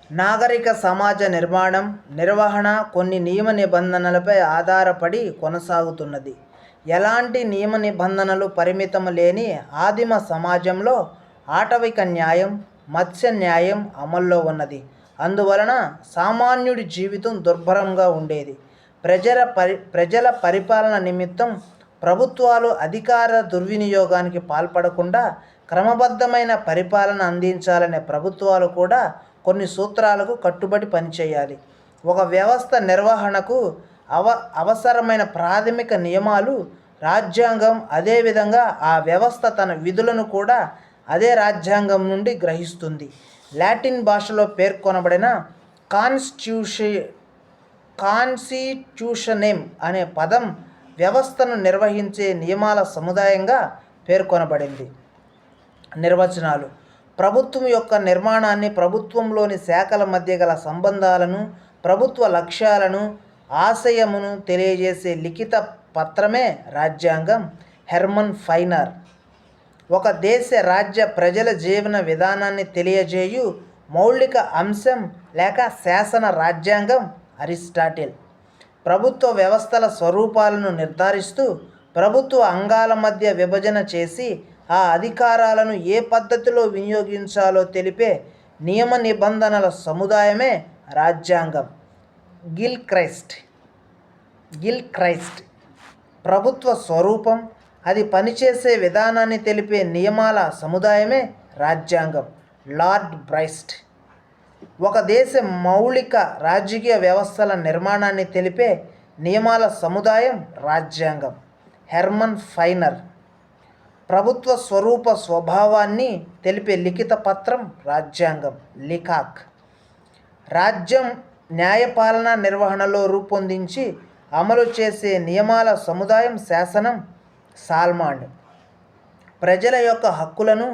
నాగరిక సమాజ నిర్మాణం, నిర్వహణ కొన్ని నియమ నిబంధనలపై ఆధారపడి కొనసాగుతున్నది. ఎలాంటి నియమ నిబంధనలు పరిమితం లేని ఆదిమ సమాజంలో ఆటవిక న్యాయం, మత్స్య న్యాయం అమల్లో ఉన్నది. అందువలన సామాన్యుడి జీవితం దుర్భరంగా ఉండేది. ప్రజల పరిపాలన నిమిత్తం ప్రభుత్వాలు అధికార దుర్వినియోగానికి పాల్పడకుండా క్రమబద్ధమైన పరిపాలన అందించాలనే ప్రభుత్వాలు కూడా కొన్ని సూత్రాలకు కట్టుబడి పనిచేయాలి. ఒక వ్యవస్థ నిర్వహణకు అవసరమైన ప్రాథమిక నియమాలు రాజ్యాంగం, అదేవిధంగా ఆ వ్యవస్థ తన విధులను కూడా అదే రాజ్యాంగం నుండి గ్రహిస్తుంది. లాటిన్ భాషలో పేర్కొనబడిన కాన్స్టిట్యూషనెమ్ అనే పదం వ్యవస్థను నిర్వహించే నియమాల సముదాయంగా పేర్కొనబడింది. నిర్వచనాలు: ప్రభుత్వం యొక్క నిర్మాణాన్ని, ప్రభుత్వంలోని శాఖల మధ్య గల సంబంధాలను, ప్రభుత్వ లక్ష్యాలను, ఆశయమును తెలియజేసే లిఖిత పత్రమే రాజ్యాంగం. Hermon finer. ఒక దేశ రాజ్య ప్రజల జీవన విధానాన్ని తెలియజేయు మౌలిక అంశం లేక శాసన రాజ్యాంగం. అరిస్టాటిల్. ప్రభుత్వ వ్యవస్థల స్వరూపాలను నిర్ధారిస్తూ ప్రభుత్వ అంగాల మధ్య విభజన చేసి ఆ అధికారాలను ఏ పద్ధతిలో వినియోగించాలో తెలిపే నియమ నిబంధనల సముదాయమే రాజ్యాంగం. గిల్క్రైస్ట్. ప్రభుత్వ స్వరూపం, అది పనిచేసే విధానాన్ని తెలిపే నియమాల సముదాయమే రాజ్యాంగం. లార్డ్ బ్రైస్ట్. ఒక దేశ మౌలిక రాజకీయ వ్యవస్థల నిర్మాణాన్ని తెలిపే నియమాల సముదాయం రాజ్యాంగం. Hermon finer. ప్రభుత్వ స్వరూప స్వభావాన్ని తెలిపే లిఖిత పత్రం రాజ్యాంగం. లీకాక్. రాజ్యం న్యాయపాలన నిర్వహణలో రూపొందించి అమలు చేసే నియమాల సముదాయం శాసనం. సాల్మాండ్. ప్రజల యొక్క హక్కులను,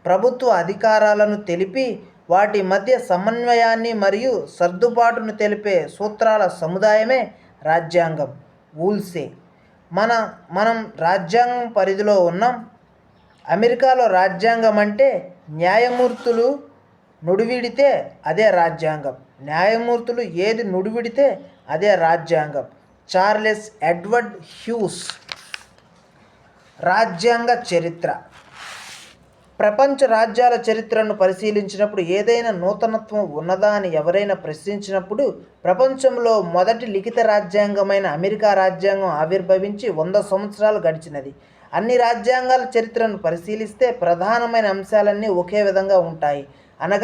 ప్రభుత్వ అధికారాలను తెలిపి వాటి మధ్య సమన్వయాన్ని మరియు సర్దుబాటును తెలిపే సూత్రాల సముదాయమే రాజ్యాంగం. వూల్సే. మనం రాజ్యాంగం పరిధిలో ఉన్నాం. అమెరికాలో రాజ్యాంగం అంటే న్యాయమూర్తులు నుడివిడితే అదే రాజ్యాంగం. న్యాయమూర్తులు ఏది నుడివిడితే అదే రాజ్యాంగం. Charles Edward hues. రాజ్యాంగ చరిత్ర. ప్రపంచ రాజ్యాల చరిత్రను పరిశీలించినప్పుడు ఏదైనా నూతనత్వం ఉన్నదా అని ఎవరైనా ప్రశ్నించినప్పుడు ప్రపంచంలో మొదటి లిఖిత రాజ్యాంగమైన అమెరికా రాజ్యాంగం ఆవిర్భవించి 100 సంవత్సరాలు గడిచినది. అన్ని రాజ్యాంగాల చరిత్రను పరిశీలిస్తే ప్రధానమైన అంశాలన్నీ ఒకే విధంగా ఉంటాయి. అనగా